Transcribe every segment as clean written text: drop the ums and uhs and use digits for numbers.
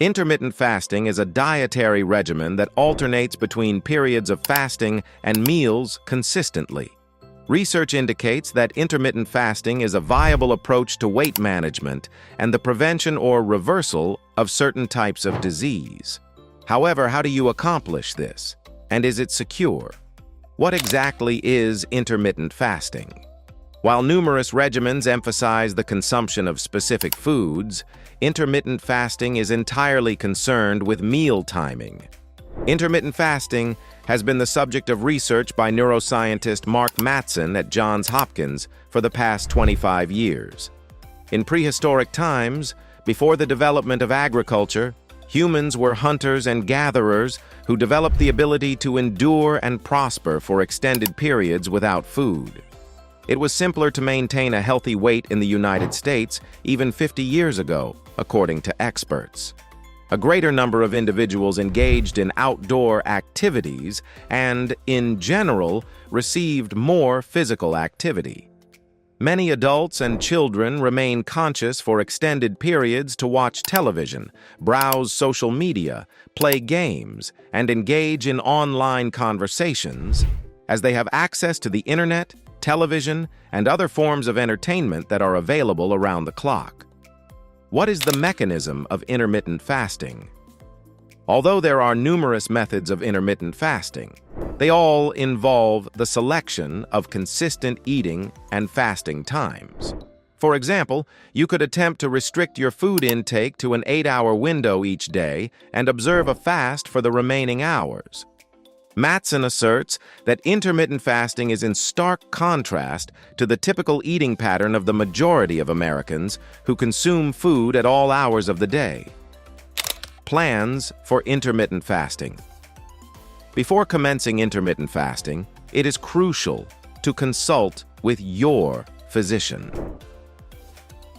Intermittent fasting is a dietary regimen that alternates between periods of fasting and meals consistently. Research indicates that intermittent fasting is a viable approach to weight management and the prevention or reversal of certain types of disease. However, how do you accomplish this? And is it secure? What exactly is intermittent fasting? While numerous regimens emphasize the consumption of specific foods, intermittent fasting is entirely concerned with meal timing. Intermittent fasting has been the subject of research by neuroscientist Mark Mattson at Johns Hopkins for the past 25 years. In prehistoric times, before the development of agriculture, humans were hunters and gatherers who developed the ability to endure and prosper for extended periods without food. It was simpler to maintain a healthy weight in the United States even 50 years ago, according to experts. A greater number of individuals engaged in outdoor activities and, in general, received more physical activity. Many adults and children remain conscious for extended periods to watch television, browse social media, play games, and engage in online conversations, as they have access to the internet, television, and other forms of entertainment that are available around the clock. What is the mechanism of intermittent fasting? Although there are numerous methods of intermittent fasting, they all involve the selection of consistent eating and fasting times. For example, you could attempt to restrict your food intake to an 8-hour window each day and observe a fast for the remaining hours. Mattson asserts that intermittent fasting is in stark contrast to the typical eating pattern of the majority of Americans who consume food at all hours of the day. Plans for intermittent fasting. Before commencing intermittent fasting, it is crucial to consult with your physician.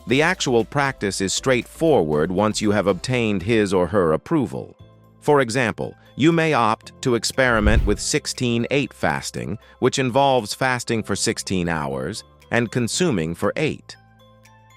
The actual practice is straightforward once you have obtained his or her approval. For example, you may opt to experiment with 16-8 fasting, which involves fasting for 16 hours and consuming for 8.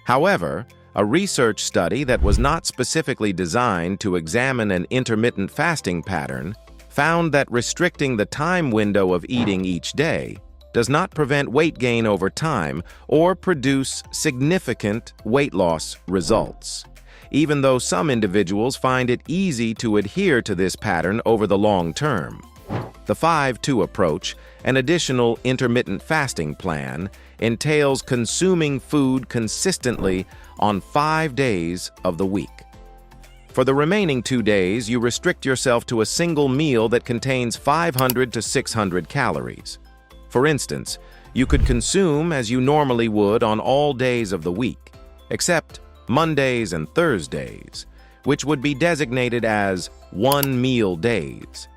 However, a research study that was not specifically designed to examine an intermittent fasting pattern found that restricting the time window of eating each day does not prevent weight gain over time or produce significant weight loss results, even though some individuals find it easy to adhere to this pattern over the long term. The 5-2 approach, an additional intermittent fasting plan, entails consuming food consistently on 5 days of the week. For the remaining 2 days, you restrict yourself to a single meal that contains 500 to 600 calories. For instance, you could consume as you normally would on all days of the week, except Mondays and Thursdays, which would be designated as one-meal days.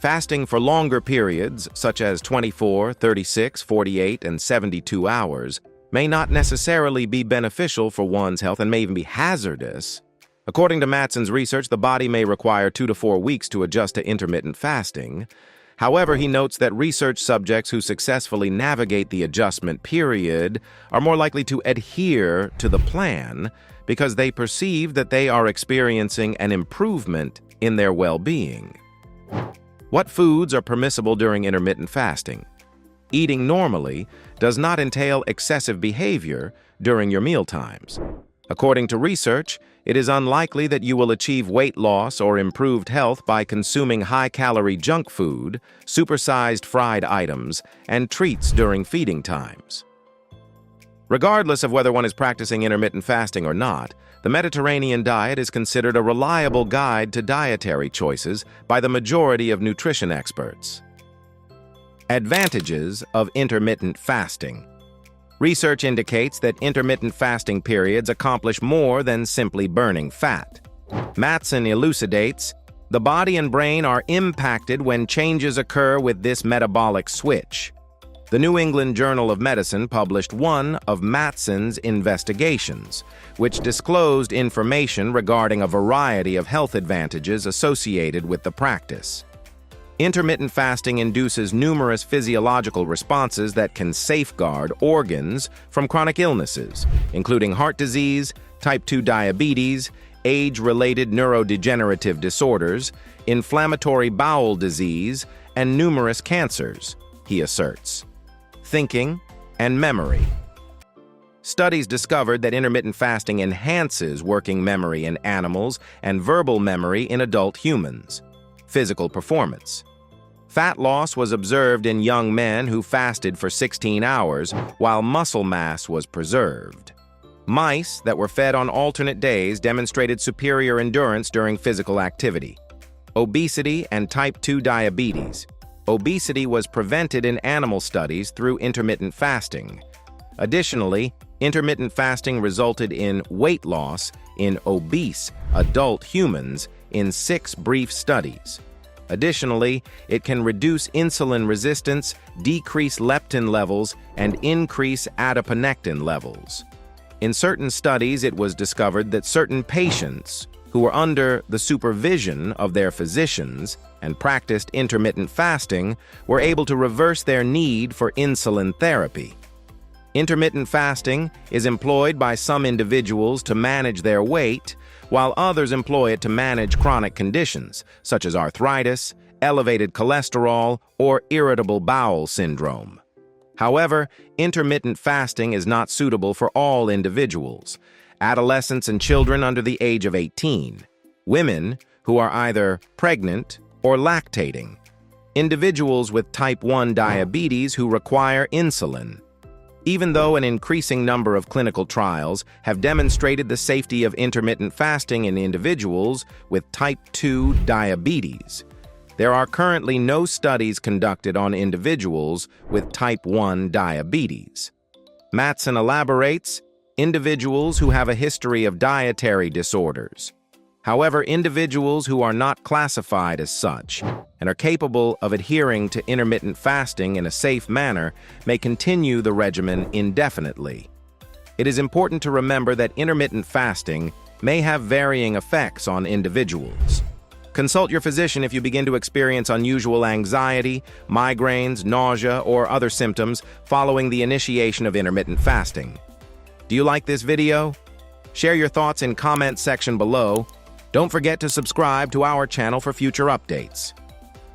Fasting for longer periods, such as 24, 36, 48, and 72 hours, may not necessarily be beneficial for one's health and may even be hazardous. According to Mattson's research, the body may require 2 to 4 weeks to adjust to intermittent fasting. However, he notes that research subjects who successfully navigate the adjustment period are more likely to adhere to the plan because they perceive that they are experiencing an improvement in their well-being. What foods are permissible during intermittent fasting? Eating normally does not entail excessive behavior during your meal times. According to research, it is unlikely that you will achieve weight loss or improved health by consuming high-calorie junk food, supersized fried items, and treats during feeding times. Regardless of whether one is practicing intermittent fasting or not, the Mediterranean diet is considered a reliable guide to dietary choices by the majority of nutrition experts. Advantages of intermittent fasting. Research indicates that intermittent fasting periods accomplish more than simply burning fat. Mattson elucidates, the body and brain are impacted when changes occur with this metabolic switch. The New England Journal of Medicine published one of Mattson's investigations, which disclosed information regarding a variety of health advantages associated with the practice. Intermittent fasting induces numerous physiological responses that can safeguard organs from chronic illnesses, including heart disease, type 2 diabetes, age-related neurodegenerative disorders, inflammatory bowel disease, and numerous cancers, he asserts. Thinking and memory. Studies discovered that intermittent fasting enhances working memory in animals and verbal memory in adult humans. Physical performance. Fat loss was observed in young men who fasted for 16 hours, while muscle mass was preserved. Mice that were fed on alternate days demonstrated superior endurance during physical activity. Obesity and type 2 diabetes. Obesity was prevented in animal studies through intermittent fasting. Additionally, intermittent fasting resulted in weight loss in obese adult humans in 6 brief studies. Additionally, it can reduce insulin resistance, decrease leptin levels, and increase adiponectin levels. In certain studies, it was discovered that certain patients who were under the supervision of their physicians and practiced intermittent fasting were able to reverse their need for insulin therapy. Intermittent fasting is employed by some individuals to manage their weight, while others employ it to manage chronic conditions, such as arthritis, elevated cholesterol, or irritable bowel syndrome. However, intermittent fasting is not suitable for all individuals: adolescents and children under the age of 18, women who are either pregnant or lactating, individuals with type 1 diabetes who require insulin. Even though an increasing number of clinical trials have demonstrated the safety of intermittent fasting in individuals with type 2 diabetes, there are currently no studies conducted on individuals with type 1 diabetes. Matson elaborates, individuals who have a history of dietary disorders. However, individuals who are not classified as such and are capable of adhering to intermittent fasting in a safe manner may continue the regimen indefinitely. It is important to remember that intermittent fasting may have varying effects on individuals. Consult your physician if you begin to experience unusual anxiety, migraines, nausea, or other symptoms following the initiation of intermittent fasting. Do you like this video? Share your thoughts in comment section below. Don't forget to subscribe to our channel for future updates.